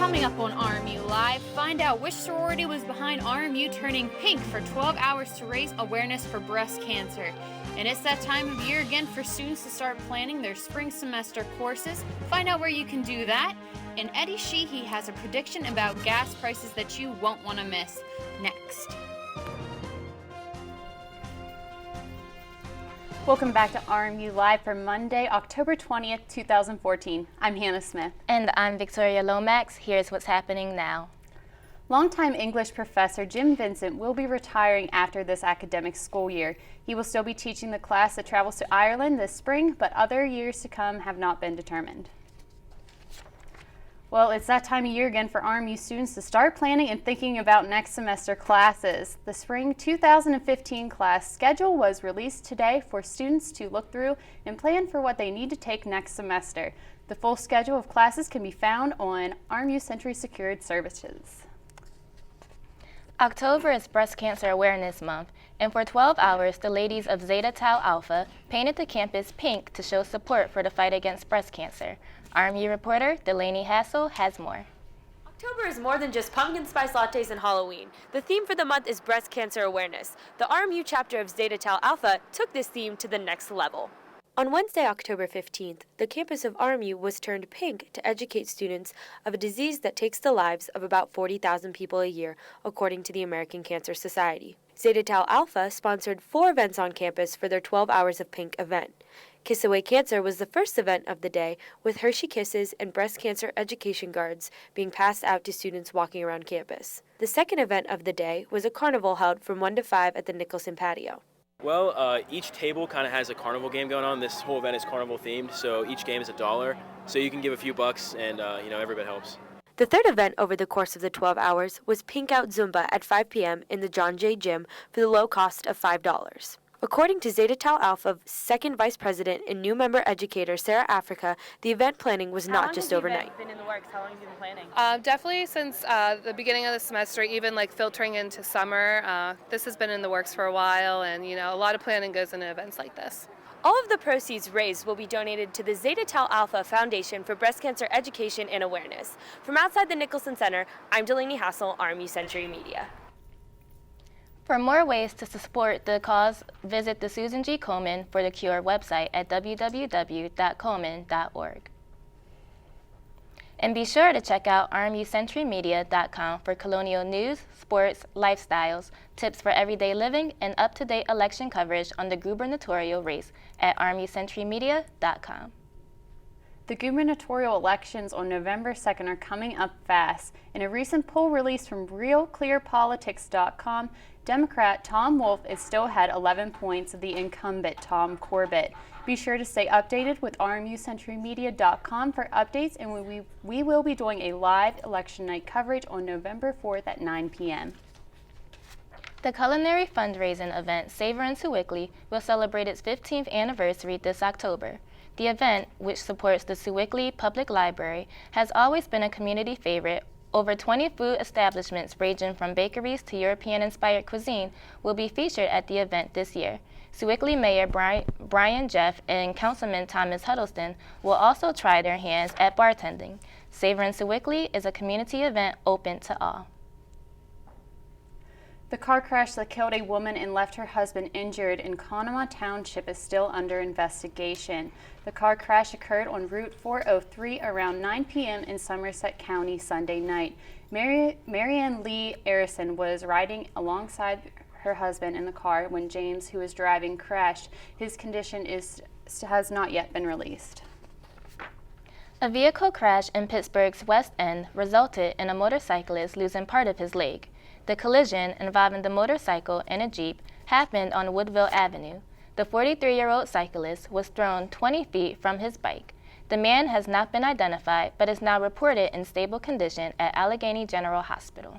Coming up on RMU Live, find out which sorority was behind RMU turning pink for 12 hours to raise awareness for breast cancer. And it's that time of year again for students to start planning their spring semester courses. Find out where you can do that. And Eddie Sheehy has a prediction about gas prices that you won't want to miss. Next. Welcome back to RMU Live for Monday, October 20th, 2014. I'm Hannah Smith. And I'm Victoria Lomax. Here's what's happening now. Longtime English professor Jim Vincent will be retiring after this academic school year. He will still be teaching the class that travels to Ireland this spring, but other years to come have not been determined. Well, it's that time of year again for RMU students to start planning and thinking about next semester classes. The spring 2015 class schedule was released today for students to look through and plan for what they need to take next semester. The full schedule of classes can be found on RMU Sentry Secured Services. October is Breast Cancer Awareness Month, and for 12 hours, the ladies of Zeta Tau Alpha painted the campus pink to show support for the fight against breast cancer. RMU reporter Delaney Hassel has more. October is more than just pumpkin spice lattes and Halloween. The theme for the month is breast cancer awareness. The RMU chapter of Zeta Tau Alpha took this theme to the next level. On Wednesday, October 15th, the campus of RMU was turned pink to educate students of a disease that takes the lives of about 40,000 people a year, according to the American Cancer Society. Zeta Tau Alpha sponsored 4 events on campus for their 12 Hours of Pink event. Kiss Away Cancer was the first event of the day, with Hershey Kisses and breast cancer education cards being passed out to students walking around campus. The second event of the day was a carnival held from 1 to 5 at the Nicholson patio. Well, each table kind of has a carnival game going on. This whole event is carnival themed, so each game is $1. So you can give a few bucks and, every bit helps. The third event over the course of the 12 hours was Pink Out Zumba at 5 p.m. in the John Jay Gym for the low cost of $5. According to Zeta Tau Alpha second vice president and new member educator Sarah Africa, the event planning was not just overnight. How long has the event been in the works? How long have you been planning? Definitely since the beginning of the semester, even like filtering into summer. This has been in the works for a while, and a lot of planning goes into events like this. All of the proceeds raised will be donated to the Zeta Tau Alpha Foundation for Breast Cancer Education and Awareness. From outside the Nicholson Center, I'm Delaney Hassel, RMU Sentry Media. For more ways to support the cause, visit the Susan G. Komen for the Cure website at www.komen.org. And be sure to check out RMUCentryMedia.com for colonial news, sports, lifestyles, tips for everyday living, and up-to-date election coverage on the gubernatorial race at RMUCentryMedia.com. The gubernatorial elections on November 2nd are coming up fast. In a recent poll released from RealClearPolitics.com, Democrat Tom Wolf is still ahead 11 points of the incumbent Tom Corbett. Be sure to stay updated with RMUCentryMedia.com for updates, and we will be doing a live election night coverage on November 4th at 9 p.m. The culinary fundraising event Savor in Sewickley will celebrate its 15th anniversary this October. The event, which supports the Sewickley Public Library, has always been a community favorite. Over 20 food establishments ranging from bakeries to European-inspired cuisine will be featured at the event this year. Sewickley Mayor Brian Jeff and Councilman Thomas Huddleston will also try their hands at bartending. Savor in Sewickley is a community event open to all. The car crash that killed a woman and left her husband injured in Conemaugh Township is still under investigation. The car crash occurred on Route 403 around 9 p.m. in Somerset County Sunday night. Marianne Lee Arison was riding alongside her husband in the car when James, who was driving, crashed. His condition has not yet been released. A vehicle crash in Pittsburgh's West End resulted in a motorcyclist losing part of his leg. The collision involving the motorcycle and a Jeep happened on Woodville Avenue. The 43-year-old cyclist was thrown 20 feet from his bike. The man has not been identified but is now reported in stable condition at Allegheny General Hospital.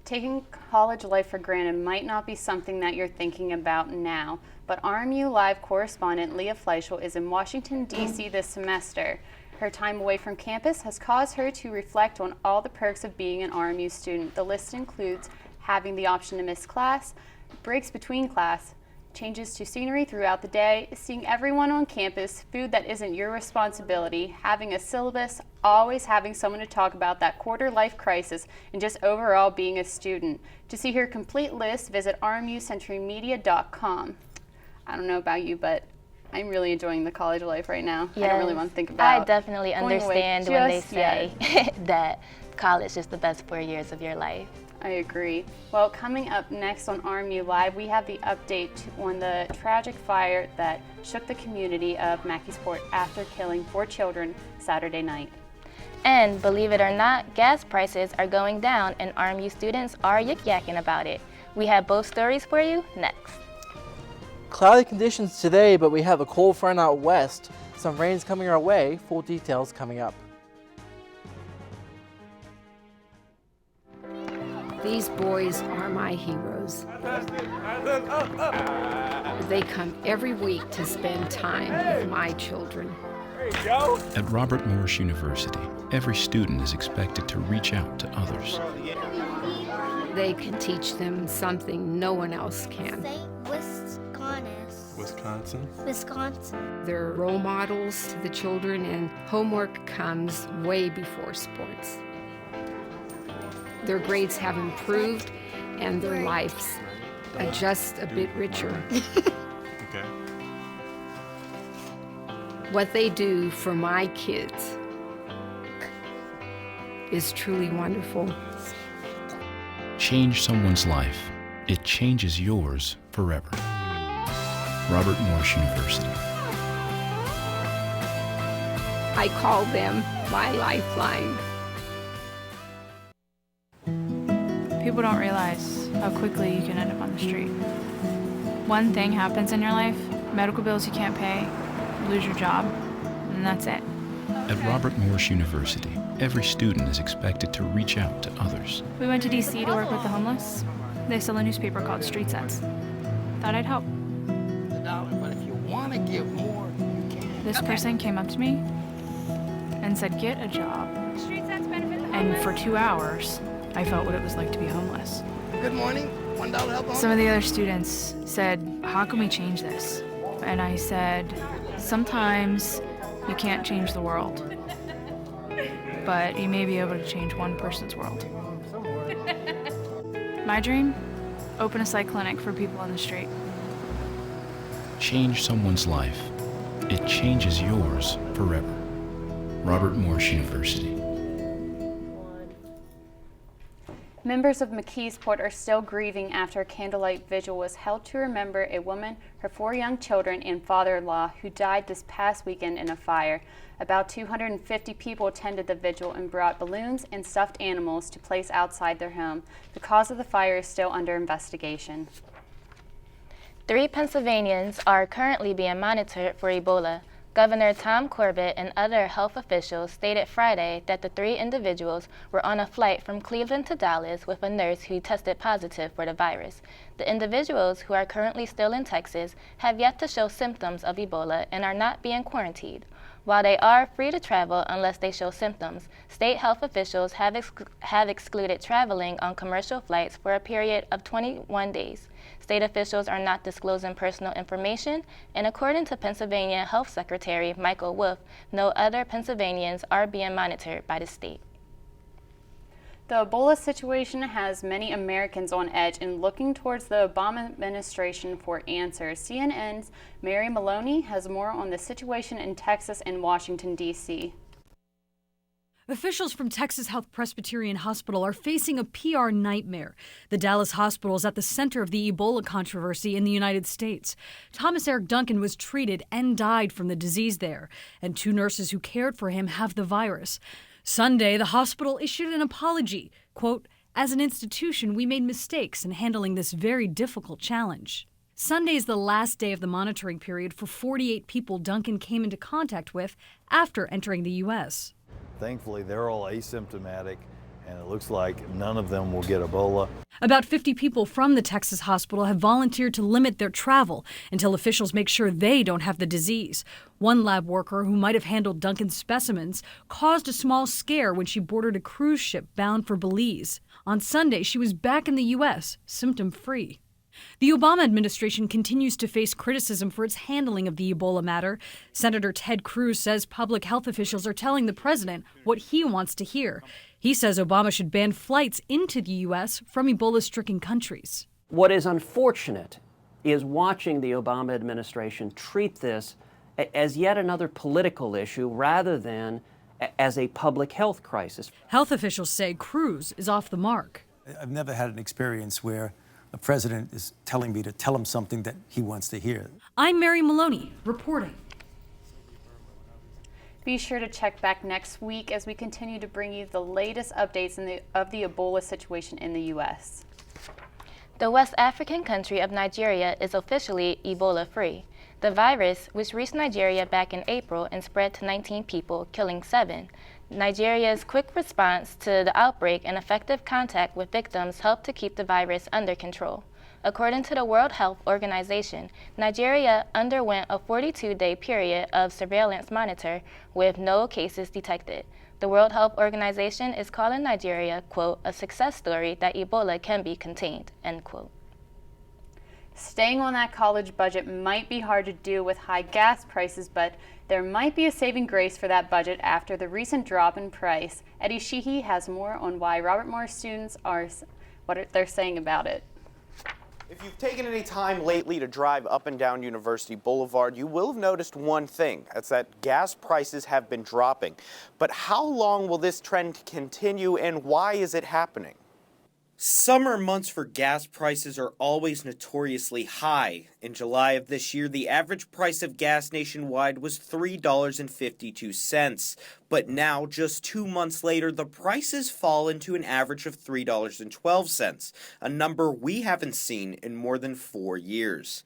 Taking college life for granted might not be something that you're thinking about now, but RMU Live correspondent Leah Fleischel is in Washington, D.C. this semester. Her time away from campus has caused her to reflect on all the perks of being an RMU student. The list includes having the option to miss class, breaks between class, Changes to scenery throughout the day, seeing everyone on campus, food that isn't your responsibility, having a syllabus, always having someone to talk about that quarter-life crisis, and just overall being a student. To see her complete list, visit RMU-CentryMedia.com. I don't know about you, but I'm really enjoying the college life right now. Yes, I don't really want to think about I definitely understand when they say that college is the best 4 years of your life. I agree. Well, coming up next on RMU Live, we have the update on the tragic fire that shook the community of Mackeysport after killing 4 children Saturday night. And believe it or not, gas prices are going down and RMU students are yik-yakking about it. We have both stories for you next. Cloudy conditions today, but we have a cold front out west. Some rain's coming our way. Full details coming up. These boys are my heroes. They come every week to spend time with my children. At Robert Morris University, every student is expected to reach out to others. They can teach them something no one else can. Wisconsin. They're role models to the children, and homework comes way before sports. Their grades have improved, and their lives are just a bit richer. Okay. What they do for my kids is truly wonderful. Change someone's life. It changes yours forever. Robert Morris University. I call them my lifeline. People don't realize how quickly you can end up on the street. One thing happens in your life, medical bills you can't pay, you lose your job, and that's it. At Robert Morris University, every student is expected to reach out to others. We went to DC to work with the homeless. They sell a newspaper called Street Sense. Thought I'd help. But if you want to give more, you can. This person came up to me and said, "Get a job." And for 2 hours, I felt what it was like to be homeless. Good morning. $1 help. Some of the other students said, "How can we change this?" And I said, "Sometimes you can't change the world, but you may be able to change one person's world." My dream? Open a psych clinic for people on the street. Change someone's life. It changes yours forever. Robert Morris University. Members of McKeesport are still grieving after a candlelight vigil was held to remember a woman, her 4 young children, and father-in-law who died this past weekend in a fire. About 250 people attended the vigil and brought balloons and stuffed animals to place outside their home. The cause of the fire is still under investigation. 3 Pennsylvanians are currently being monitored for Ebola. Governor Tom Corbett and other health officials stated Friday that the 3 individuals were on a flight from Cleveland to Dallas with a nurse who tested positive for the virus. The individuals, who are currently still in Texas, have yet to show symptoms of Ebola and are not being quarantined. While they are free to travel unless they show symptoms, state health officials have excluded traveling on commercial flights for a period of 21 days. State officials are not disclosing personal information, and according to Pennsylvania Health Secretary Michael Wolf, no other Pennsylvanians are being monitored by the state. The Ebola situation has many Americans on edge and looking towards the Obama administration for answers. CNN's Mary Maloney has more on the situation in Texas and Washington, D.C. Officials from Texas Health Presbyterian Hospital are facing a PR nightmare. The Dallas hospital is at the center of the Ebola controversy in the United States. Thomas Eric Duncan was treated and died from the disease there, and 2 nurses who cared for him have the virus. Sunday, the hospital issued an apology. Quote, "As an institution, we made mistakes in handling this very difficult challenge." Sunday is the last day of the monitoring period for 48 people Duncan came into contact with after entering the U.S. Thankfully, they're all asymptomatic, and it looks like none of them will get Ebola. About 50 people from the Texas hospital have volunteered to limit their travel until officials make sure they don't have the disease. One lab worker who might have handled Duncan's specimens caused a small scare when she boarded a cruise ship bound for Belize. On Sunday, she was back in the U.S., symptom-free. The Obama administration continues to face criticism for its handling of the Ebola matter. Senator Ted Cruz says public health officials are telling the president what he wants to hear. He says Obama should ban flights into the U.S. from Ebola-stricken countries. What is unfortunate is watching the Obama administration treat this as yet another political issue rather than as a public health crisis. Health officials say Cruz is off the mark. I've never had an experience where the president is telling me to tell him something that he wants to hear. I'm Mary Maloney, reporting. Be sure to check back next week as we continue to bring you the latest updates of the Ebola situation in the U.S. The West African country of Nigeria is officially Ebola-free. The virus, which reached Nigeria back in April and spread to 19 people, killing 7. Nigeria's quick response to the outbreak and effective contact with victims helped to keep the virus under control. According to the World Health Organization, Nigeria underwent a 42-day period of surveillance monitor with no cases detected. The World Health Organization is calling Nigeria, quote, a success story that Ebola can be contained, end quote. Staying on that college budget might be hard to do with high gas prices, but there might be a saving grace for that budget after the recent drop in price. Eddie Sheehy has more on why Robert Morris students are, what they're saying about it. If you've taken any time lately to drive up and down University Boulevard, you will have noticed one thing. That's that gas prices have been dropping. But how long will this trend continue and why is it happening? Summer months for gas prices are always notoriously high. In July of this year, the average price of gas nationwide was $3.52. But now, just 2 months later, the prices fall into an average of $3.12, a number we haven't seen in more than 4 years.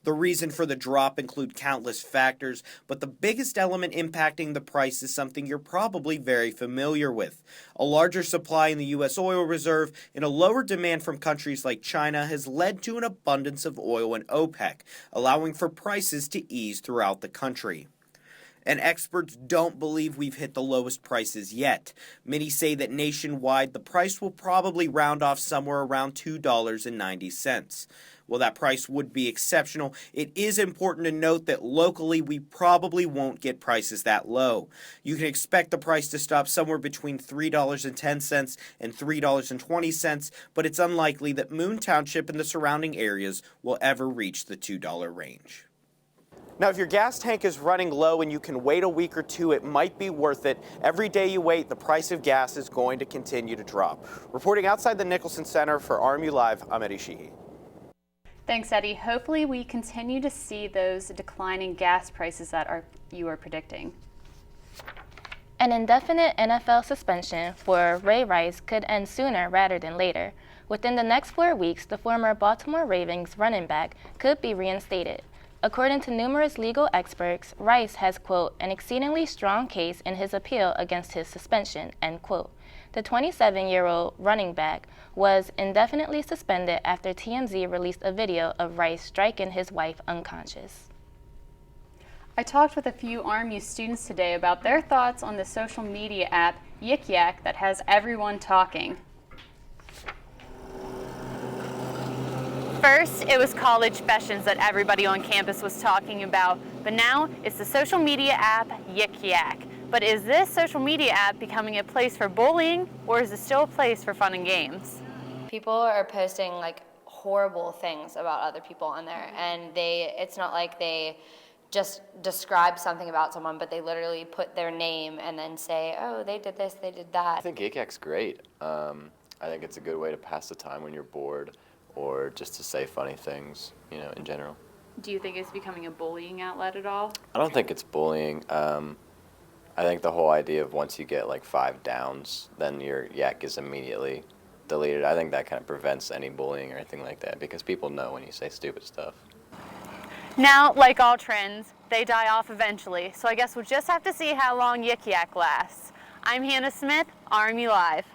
The reason for the drop include countless factors, but the biggest element impacting the price is something you're probably very familiar with. A larger supply in the U.S. oil reserve and a lower demand from countries like China has led to an abundance of oil in OPEC, allowing for prices to ease throughout the country. And experts don't believe we've hit the lowest prices yet. Many say that nationwide the price will probably round off somewhere around $2.90. While that price would be exceptional, it is important to note that locally we probably won't get prices that low. You can expect the price to stop somewhere between $3.10 and $3.20, but it's unlikely that Moon Township and the surrounding areas will ever reach the $2 range. Now, if your gas tank is running low and you can wait a week or two, it might be worth it. Every day you wait, the price of gas is going to continue to drop. Reporting outside the Nicholson Center for RMU Live, I'm Eddie Sheehy. Thanks, Eddie. Hopefully we continue to see those declining gas prices that you are predicting. An indefinite NFL suspension for Ray Rice could end sooner rather than later. Within the next 4 weeks, the former Baltimore Ravens running back could be reinstated. According to numerous legal experts, Rice has, quote, an exceedingly strong case in his appeal against his suspension, end quote. The 27-year-old running back was indefinitely suspended after TMZ released a video of Rice striking his wife unconscious. I talked with a few RMU students today about their thoughts on the social media app Yik Yak that has everyone talking. First, it was college fashions that everybody on campus was talking about, but now it's the social media app Yik Yak. But is this social media app becoming a place for bullying, or is it still a place for fun and games? People are posting like horrible things about other people on there, and it's not like they just describe something about someone, but they literally put their name and then say, oh, they did this, they did that. I think Yik Yak's great. I think it's a good way to pass the time when you're bored, or just to say funny things, you know, in general. Do you think it's becoming a bullying outlet at all? I don't think it's bullying. I think the whole idea of once you get like 5 downs, then your yak is immediately deleted. I think that kind of prevents any bullying or anything like that because people know when you say stupid stuff. Now, like all trends, they die off eventually, so I guess we'll just have to see how long Yik Yak lasts. I'm Hannah Smith, RMU Live.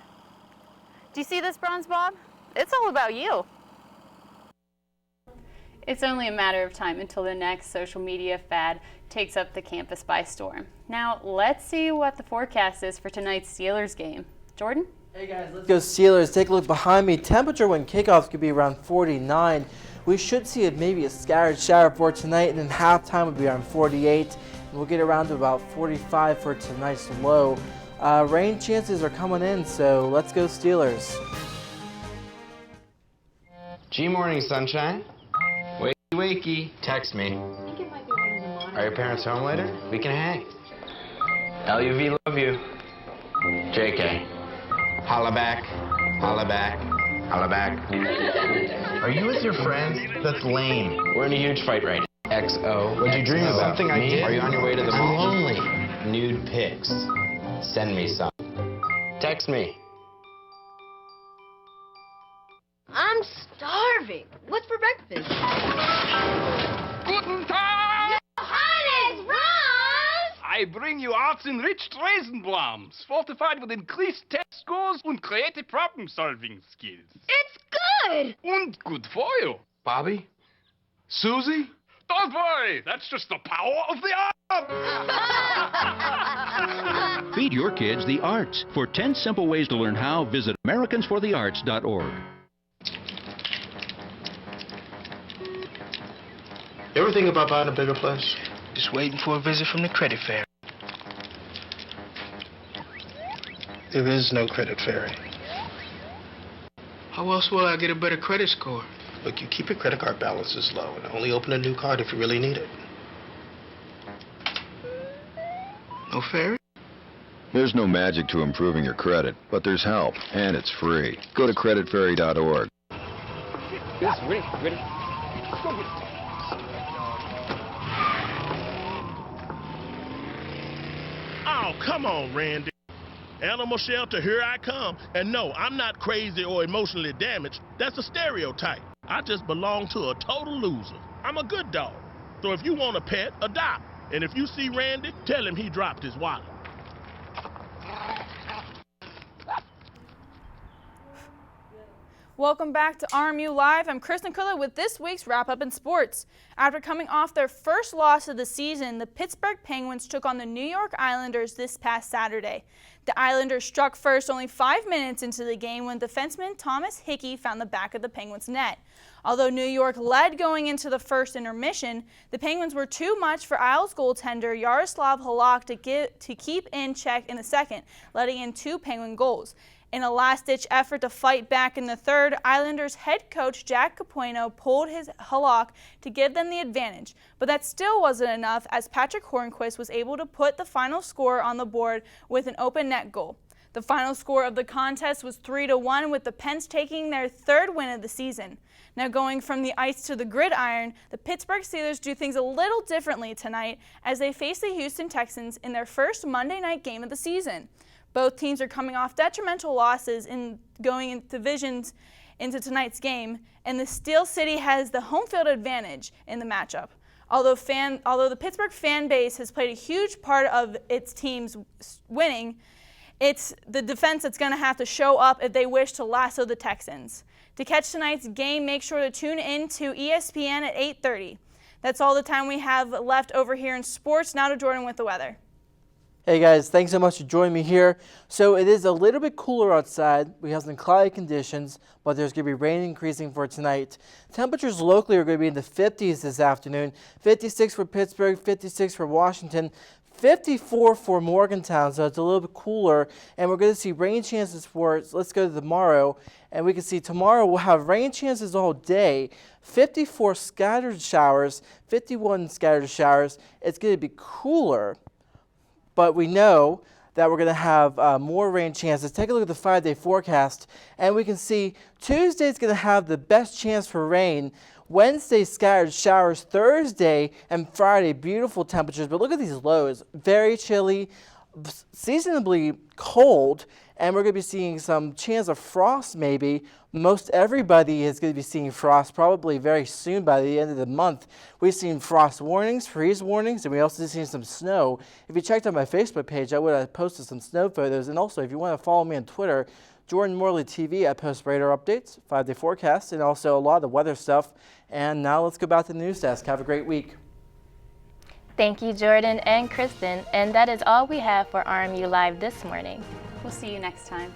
Do you see this, Bronze Bob? It's all about you. It's only a matter of time until the next social media fad takes up the campus by storm. Now, let's see what the forecast is for tonight's Steelers game. Jordan? Hey guys, let's go Steelers. Take a look behind me. Temperature when kickoffs could be around 49. We should see maybe a scattered shower for tonight, and then halftime will be around 48. And we'll get around to about 45 for tonight's low. Rain chances are coming in, so let's go Steelers. G-Morning, sunshine. Wakey, wakey. Text me. Are your parents home later? We can hang. LUV, love you. JK. Holla back. Holla back. Holla back. Are you with your friends? That's lame. We're in a huge fight right now. XO. What'd you dream about? Something I did? Are you on your way to the mall? I'm lonely. Nude pics. Send me some. Text me. I'm starving. What's for breakfast? Guten Tag! Johannes, Franz! I bring you arts-enriched Raisinblums, fortified with increased test scores and creative problem-solving skills. It's good! And good for you. Bobby? Susie? Don't worry, that's just the power of the art! Feed your kids the arts. For 10 simple ways to learn how, visit AmericansForTheArts.org. You ever think about buying a bigger place? Just waiting for a visit from the credit fairy. There is no credit fairy. How else will I get a better credit score? Look, you keep your credit card balances low and only open a new card if you really need it. No fairy? There's no magic to improving your credit, but there's help, and it's free. Go to creditfairy.org. Yes, ready. Let's go get it. Oh, come on, Randy. Animal shelter, here I come. And no, I'm not crazy or emotionally damaged. That's a stereotype. I just belong to a total loser. I'm a good dog. So if you want a pet, adopt. And if you see Randy, tell him he dropped his wallet. Welcome back to RMU Live. I'm Kristen Kuller with this week's wrap-up in sports. After coming off their first loss of the season, the Pittsburgh Penguins took on the New York Islanders this past Saturday. The Islanders struck first only 5 minutes into the game when defenseman Thomas Hickey found the back of the Penguins' net. Although New York led going into the first intermission, the Penguins were too much for Isles goaltender Yaroslav Halak to keep in check in the second, letting in 2 Penguin goals. In a last-ditch effort to fight back in the third, Islanders head coach Jack Capuano pulled his Halak to give them the advantage, but that still wasn't enough as Patrick Hornquist was able to put the final score on the board with an open net goal. The final score of the contest was 3-1, with the Pens taking their 3rd win of the season. Now going from the ice to the gridiron, the Pittsburgh Steelers do things a little differently tonight as they face the Houston Texans in their first Monday night game of the season. Both teams are coming off detrimental losses in going into divisions into tonight's game, and the Steel City has the home field advantage in the matchup. Although the Pittsburgh fan base has played a huge part of its team's winning, it's the defense that's going to have to show up if they wish to lasso the Texans. To catch tonight's game, make sure to tune in to ESPN at 8:30. That's all the time we have left over here in sports. Now to Jordan with the weather. Hey guys, thanks so much for joining me here. So it is a little bit cooler outside. We have some cloudy conditions, but there's going to be rain increasing for tonight. Temperatures locally are going to be in the 50s this afternoon. 56 for Pittsburgh, 56 for Washington, 54 for Morgantown, so it's a little bit cooler. And we're going to see rain chances for, let's go to tomorrow. And we can see tomorrow we'll have rain chances all day. 54 scattered showers, 51 scattered showers. It's going to be cooler. But we know that we're going to have more rain chances. Take a look at the 5-day forecast, and we can see Tuesday's going to have the best chance for rain. Wednesday, scattered showers. Thursday and Friday, beautiful temperatures. But look at these lows. Very chilly, seasonably cold, and we're going to be seeing some chance of frost maybe. Most everybody is going to be seeing frost probably very soon by the end of the month. We've seen frost warnings, freeze warnings, and we also seen some snow. If you checked out my Facebook page, I would have posted some snow photos. And also, if you want to follow me on Twitter, Jordan Morley TV, I post radar updates, 5-day forecasts, and also a lot of the weather stuff. And now let's go back to the news desk. Have a great week. Thank you, Jordan and Kristen. And that is all we have for RMU Live this morning. We'll see you next time.